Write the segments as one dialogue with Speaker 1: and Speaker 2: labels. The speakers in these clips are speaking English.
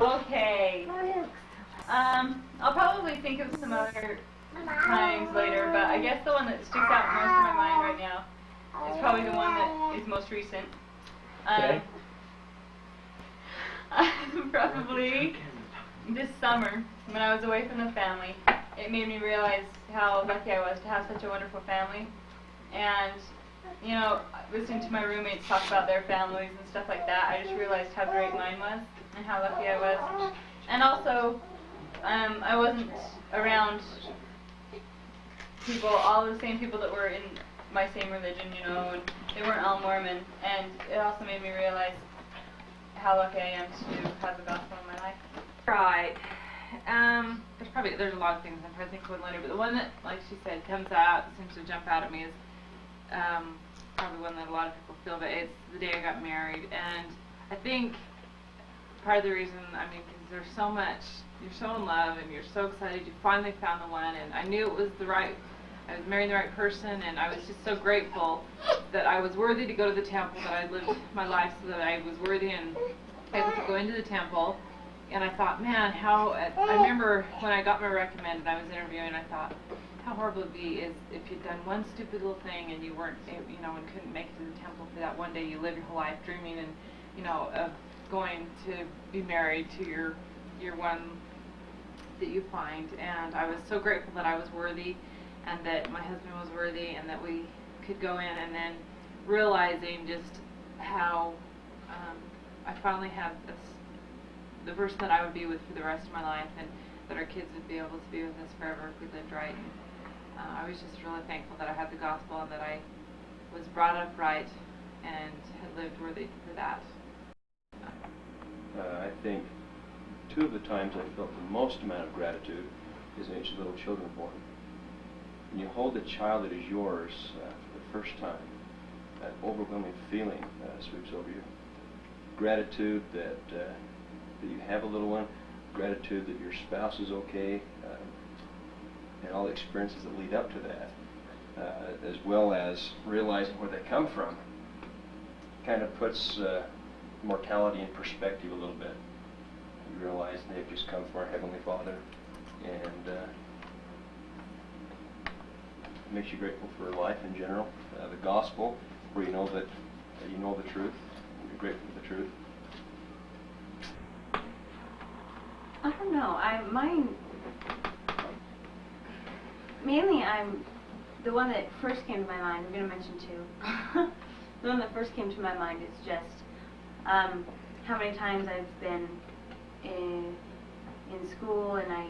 Speaker 1: Okay. I'll probably think of some other times later, but I guess the one that sticks out most in my mind right now is probably the one that is most recent.
Speaker 2: Okay.
Speaker 1: Probably this summer, when I was away from the family, it made me realize how lucky I was to have such a wonderful family. And, you know, listening to my roommates talk about their families and stuff like that, I just realized how great mine was and how lucky I was. And also, I wasn't around people, all the same people that were in my same religion, you know, and they weren't all Mormon. And it also made me realize how lucky I am to have the gospel in my life.
Speaker 3: Right. There's a lot of things I'm trying to think of one later, but the one that, like she said, comes out, seems to jump out at me is probably one that a lot of people feel, but it's the day I got married. And I think part of the reason, I mean, because there's so much, you're so in love and you're so excited you finally found the one, and I knew it was I was marrying the right person, and I was just so grateful that I was worthy to go to the temple, that I lived my life so that I was worthy and able to go into the temple. And I thought, man, I remember when I got my recommended, I was interviewing, and I thought, how horrible it would be is if you'd done one stupid little thing and you weren't, you know, and couldn't make it to the temple for that one day. You live your whole life dreaming and, you know, of going to be married to your one that you find. And I was so grateful that I was worthy and that my husband was worthy and that we could go in, and then realizing just how I finally had the person that I would be with for the rest of my life, and that our kids would be able to be with us forever if we lived right. And, I was just really thankful that I had the gospel and that I was brought up right and had lived worthy for that.
Speaker 2: I think two of the times I felt the most amount of gratitude is when your little children were born. When you hold a child that is yours for the first time, that overwhelming feeling sweeps over you. Gratitude that you have a little one, gratitude that your spouse is okay, and all the experiences that lead up to that, as well as realizing where they come from, kind of puts mortality in perspective a little bit. You realize they've just come from our Heavenly Father, and makes you grateful for life in general, the gospel, where you know that you know the truth, you're grateful for the truth.
Speaker 4: I don't know. Mainly the one that first came to my mind, I'm going to mention two. The one that first came to my mind is just how many times I've been in school and I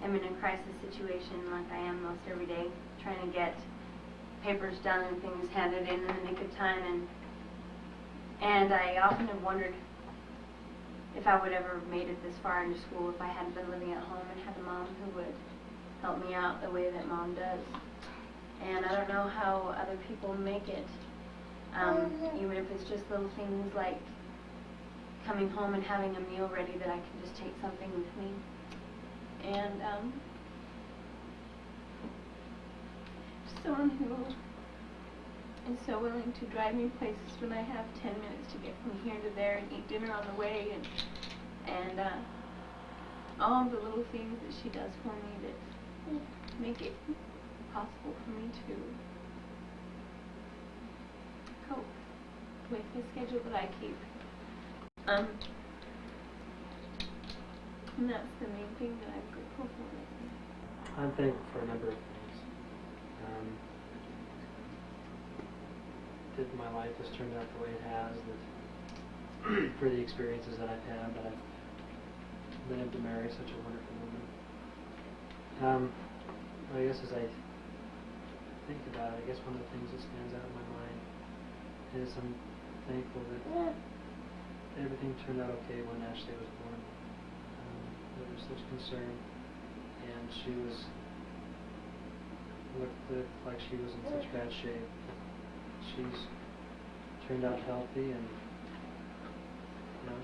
Speaker 4: am in a crisis situation like I am most every day, trying to get papers done and things handed in the nick of time, and I often have wondered if I would ever have made it this far into school if I hadn't been living at home and had a mom who would help me out the way that Mom does. And I don't know how other people make it, even if it's just little things like coming home and having a meal ready that I can just take something with me. And someone who is so willing to drive me places when I have 10 minutes to get from here to there and eat dinner on the way, and all of the little things that she does for me that make it possible for me to cope with the schedule that I keep. And that's the main thing that I'm grateful for.
Speaker 5: I'm thankful for a number of things. That my life has turned out the way it has, that for the experiences that I've had, that I've been able to marry such a wonderful woman. I guess as I think about it, I guess one of the things that stands out in my mind is I'm thankful that everything turned out okay when Ashley was born. There was such concern, and she looked like she was in such bad shape. She's turned out healthy, and you know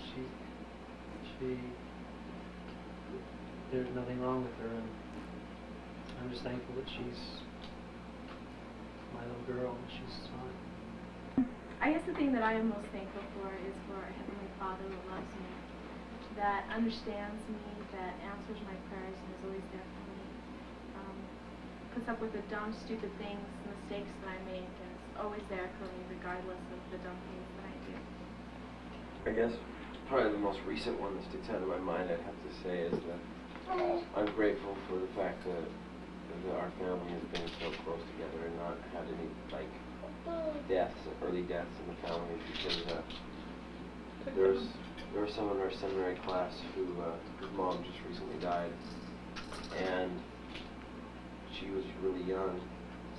Speaker 5: there's nothing wrong with her, and I'm just thankful that she's my little girl and she's fine.
Speaker 6: I guess the thing that I am most thankful for is for a Heavenly Father who loves me that understands me, that answers my prayers, and is always there for me. Puts up with the dumb, stupid things, mistakes that I make, and is always there for me regardless of the dumb things that I do.
Speaker 2: I guess probably the most recent one that sticks out in my mind, I'd have to say, is that I'm grateful for the fact that our family has been so close together and not had any early deaths in the family, because there were some in our seminary class whose mom just recently died, and she was really young,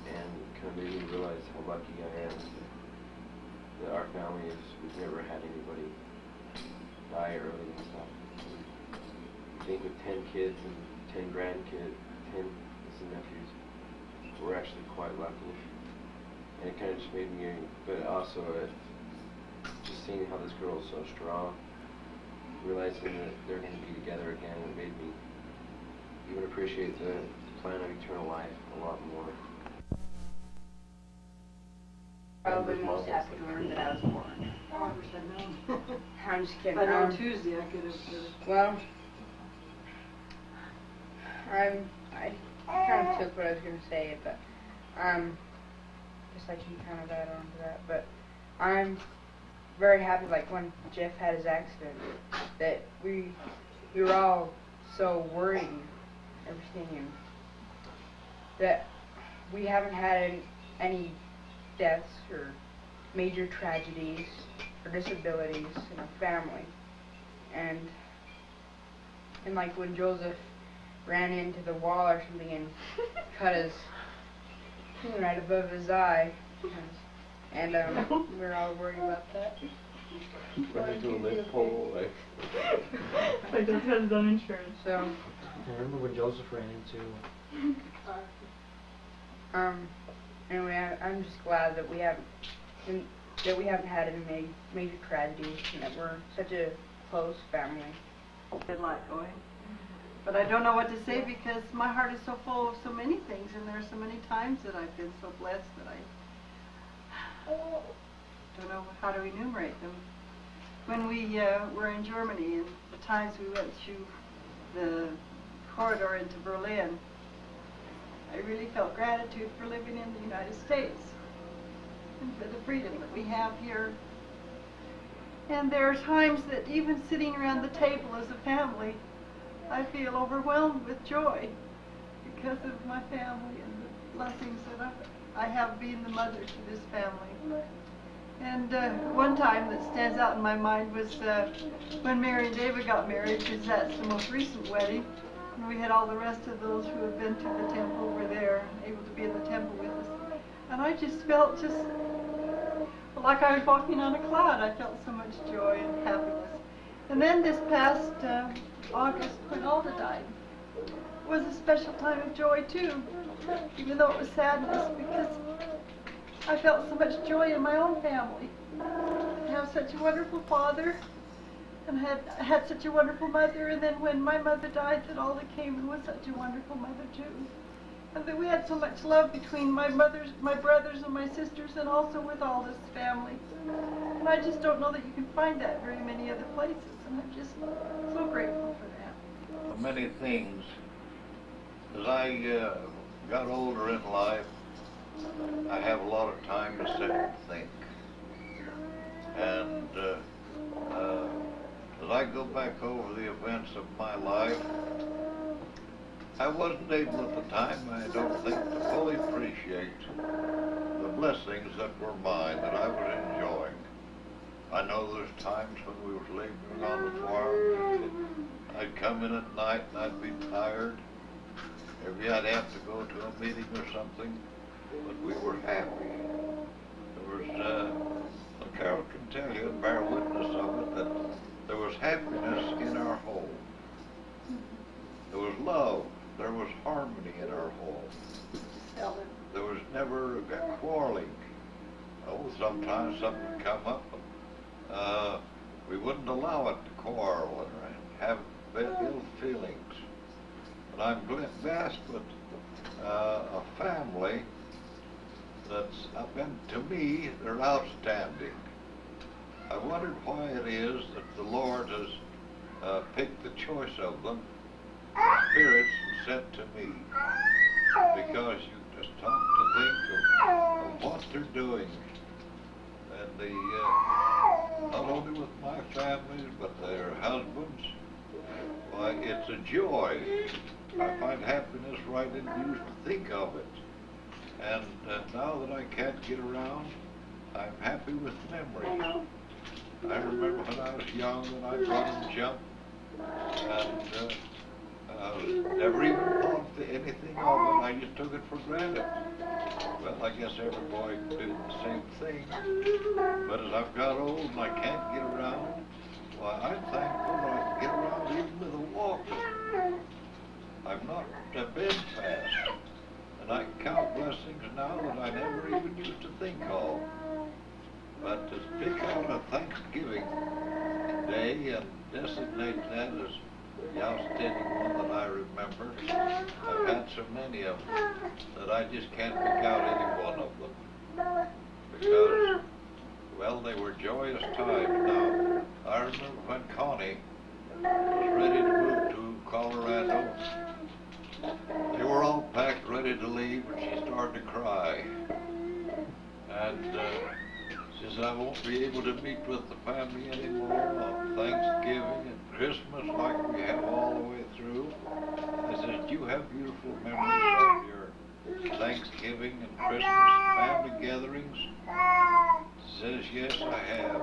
Speaker 2: and kind of made me realize how lucky I am that our family we've never had anybody die early and stuff. I think with 10 kids and 10 grandkids, 10 nieces and nephews, we're actually quite lucky. And it kind of just made me, but also just seeing how this girl is so strong, realizing that they're going to be together again, it made me even appreciate the plan of eternal life a lot more.
Speaker 7: Probably most happy to learn that I was born.
Speaker 8: I wish I'd known.
Speaker 7: I'm just kidding.
Speaker 8: But on Tuesday I could have.
Speaker 7: Well, I kind of took what I was going to say, but guess I can kind of add on to that. But I'm very happy, like when Jeff had his accident, that we were all so worried and everything, and that we haven't had any deaths or major tragedies or disabilities in our family. And like when Joseph ran into the wall or something and cut his right above his eye, and we were all worried about that.
Speaker 2: Run into a lift pole, like
Speaker 1: Joseph has his own insurance.
Speaker 7: So
Speaker 5: I remember when Joseph ran into.
Speaker 7: anyway, I'm just glad that we haven't had any major tragedies, and that we're such a close family.
Speaker 8: Been like going. But I don't know what to say because my heart is so full of so many things, and there are so many times that I've been so blessed that I don't know how to enumerate them. When we were in Germany and the times we went through the corridor into Berlin, I really felt gratitude for living in the United States and for the freedom that we have here. And there are times that even sitting around the table as a family, I feel overwhelmed with joy because of my family and the blessings that I have being the mother to this family. And one time that stands out in my mind was when Mary and David got married, because that's the most recent wedding. And we had all the rest of those who had been to the temple were there, able to be in the temple with us. And I just felt like I was walking on a cloud. I felt so much joy and happiness. And then this past August, when Alda died, was a special time of joy too, even though it was sadness, because I felt so much joy in my own family. I have such a wonderful father, and had such a wonderful mother, and then when my mother died, that Alda came and was such a wonderful mother too. And that we had so much love between my brothers and my sisters, and also with Alda's family. And I just don't know that you can find that very many other places, and I'm just so grateful for that.
Speaker 9: Many things. As I got older in life, I have a lot of time to sit and think. And as I go back over the events of my life, I wasn't able at the time, I don't think, to fully appreciate the blessings that were mine, that I was enjoying. I know there's times when we was laboring on the farm, I'd come in at night and I'd be tired. Maybe I'd have to go to a meeting or something, but we were happy. There was, Carol can tell you and bear witness of it, that there was happiness in our home. There was love. There was harmony in our home. There was never quarreling. Oh, sometimes something would come up, and we wouldn't allow it to quarrel and have ill feelings. But I'm blessed with a family that's been, to me, they're outstanding. I wondered why it is that the Lord has choice of them, spirits sent to me, because you just stop to think of what they're doing. And the, not only with my families, but their husbands, why, it's a joy. I find happiness right in you to think of it. And now that I can't get around, I'm happy with memories. I remember when I was young and I'd run and jump, and never even thought anything of it. I just took it for granted. Well, I guess every boy did the same thing. But as I've got old and I can't get around, why, I'm thankful that I can get around even with a walker. I'm not bedfast, and I count blessings now that I never even used to think of. But to pick out a Thanksgiving Day and designate that as the outstanding one that I remember, I've had so many of them that I just can't pick out any one of them. Because, well, they were joyous times. Now, I remember when Connie was ready to move to Colorado. They were all packed, ready to leave, and she started to cry. And says, I won't be able to meet with the family anymore on Thanksgiving and Christmas like we have all the way through. I said, do you have beautiful memories of your Thanksgiving and Christmas family gatherings? She says, yes, I have.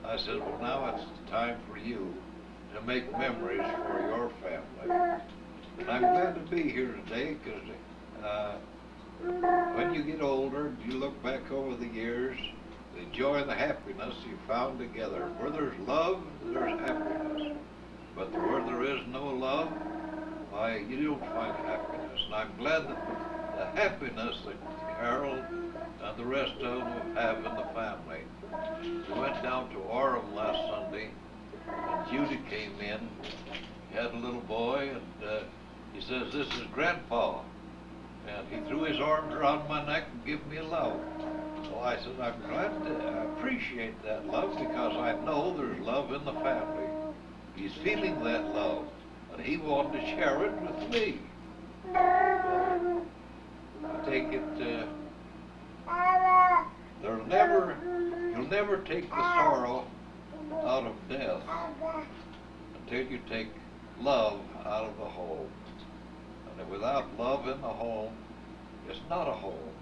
Speaker 9: I said, well, now it's time for you to make memories for your family. And I'm glad to be here today because when you get older, you look back over the years, the joy and the happiness you found together. Where there's love, there's happiness. But where there is no love, why, you don't find happiness. And I'm glad that the happiness that Carol and the rest of them have in the family. We went down to Orem last Sunday, and Judy came in. He had a little boy, and he says, this is Grandpa. And he threw his arms around my neck and gave me a love. So I said, I'm glad to appreciate that love because I know there's love in the family. He's feeling that love, and he wanted to share it with me. So I take it, you'll never take the sorrow out of death until you take love out of the home. And without love in the home, it's not a home.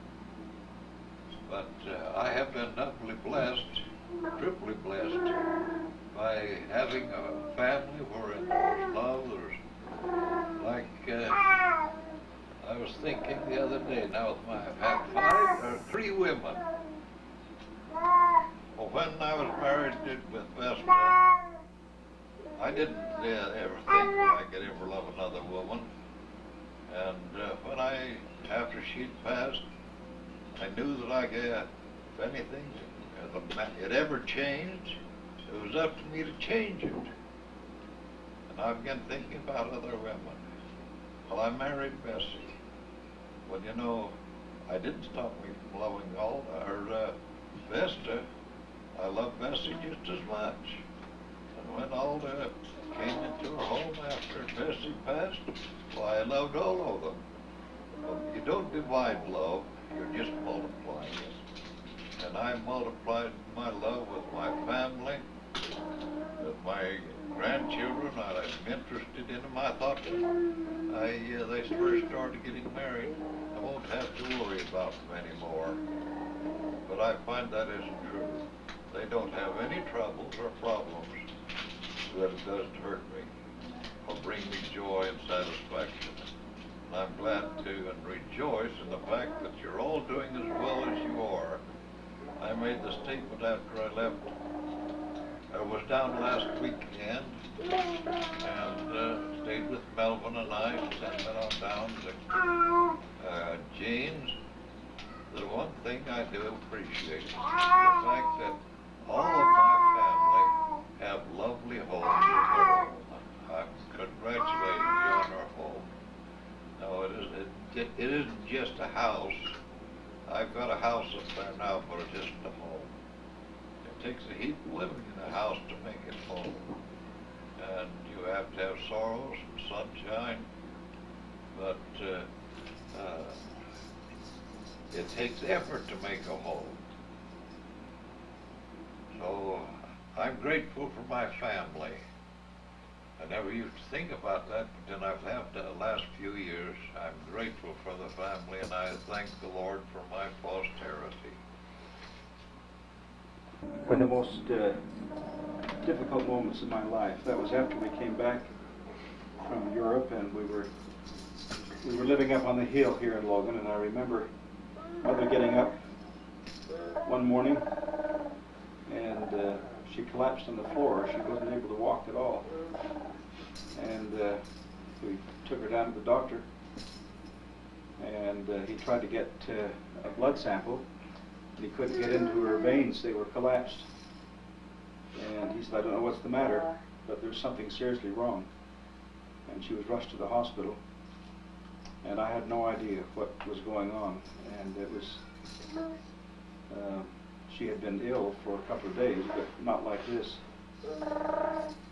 Speaker 9: But I have been doubly blessed, triply blessed, by having a family wherein there's love. There's, like, I was thinking the other day, now I've had 3 women. Well, when I was married with Vesta, I didn't ever think that I could ever love another woman. And after she'd passed, I knew that if anything, it ever changed, it was up to me to change it. And I've been thinking about other women. Well, I married Bessie. Well, you know, I didn't stop me from loving Vesta. I love Bessie just as much. And when Alda came into her home after Bessie passed, well, I loved all of them. But you don't divide love, you're just multiplying it. And I multiplied my love with my family, with my grandchildren. I'm interested in them. I thought they first started getting married, I won't have to worry about them anymore. But I find that isn't true. They don't have any troubles or problems that it doesn't hurt me or bring me joy and satisfaction. And I'm glad to and rejoice in the fact that you're all doing as well as you are. I made the statement after I left. I was down last weekend and stayed with Melvin and I, and then went on down to Jane's. The one thing I do appreciate is the fact that all of my family have lovely homes of their own. I'm congratulating you on our home. No, it isn't just a house. I've got a house up there now, but it isn't a home. It takes a heap of living in a house to make it home. And you have to sorrows and sunshine, but it takes effort to make a home. So I'm grateful for my family. I never used to think about that, but then I've had the last few years. I'm grateful for the family, and I thank the Lord for my posterity.
Speaker 10: One of the most difficult moments in my life, that was after we came back from Europe, and we were living up on the hill here in Logan, and I remember Mother getting up one morning, and she collapsed on the floor. She wasn't able to walk at all. And we took her down to the doctor, and he tried to get a blood sample, and he couldn't get into her veins. They were collapsed. And he said, I don't know what's the matter, but there's something seriously wrong. And she was rushed to the hospital, and I had no idea what was going on. And it was, she had been ill for a couple of days, but not like this.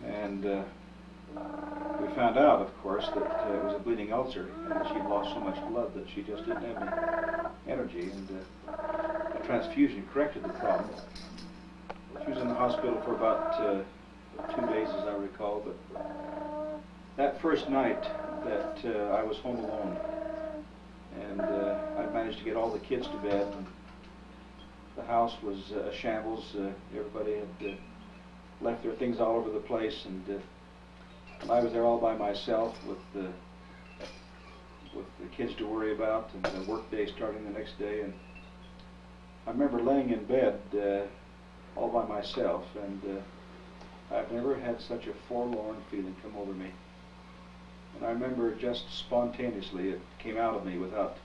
Speaker 10: And we found out, of course, that it was a bleeding ulcer, and she'd lost so much blood that she just didn't have any energy, and a transfusion corrected the problem. She was in the hospital for about 2 days, as I recall, but that first night that I was home alone, and I managed to get all the kids to bed, and the house was a shambles. Everybody had left their things all over the place, and I was there all by myself with the kids to worry about, and the work day starting the next day. And I remember laying in bed all by myself, and I've never had such a forlorn feeling come over me. And I remember just spontaneously it came out of me without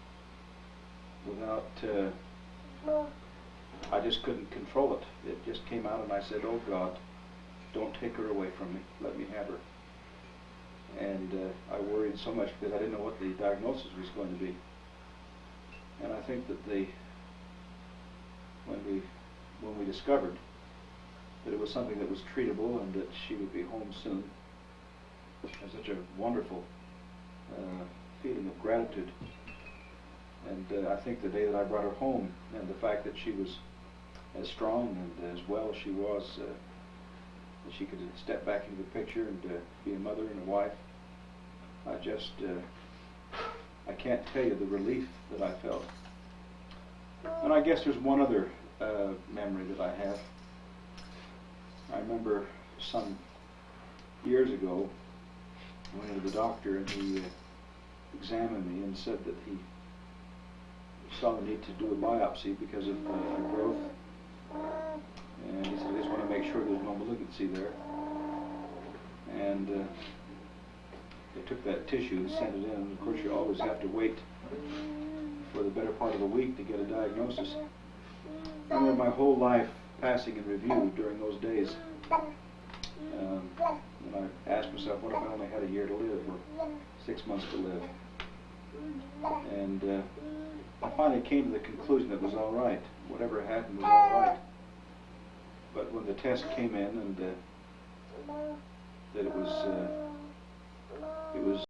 Speaker 10: I just couldn't control it. It just came out, and I said, oh God, don't take her away from me. Let me have her. And I worried so much because I didn't know what the diagnosis was going to be. And I think that when we discovered that it was something that was treatable and that she would be home soon, it was such a wonderful feeling of gratitude. And I think the day that I brought her home, and the fact that she was as strong and as well as she was, that she could step back into the picture and be a mother and a wife, I can't tell you the relief that I felt. And I guess there's one other memory that I have. I remember some years ago, I went to the doctor, and he examined me and said that he saw the need to do a biopsy because of a growth. And he said, I just want to make sure there's no malignancy there. And they took that tissue and sent it in. And of course, you always have to wait for the better part of a week to get a diagnosis. I remember my whole life passing in review during those days. And I asked myself, what if I only had a year to live, or 6 months to live? And I finally came to the conclusion that it was all right. Whatever happened was all right. But when the test came in, and that it was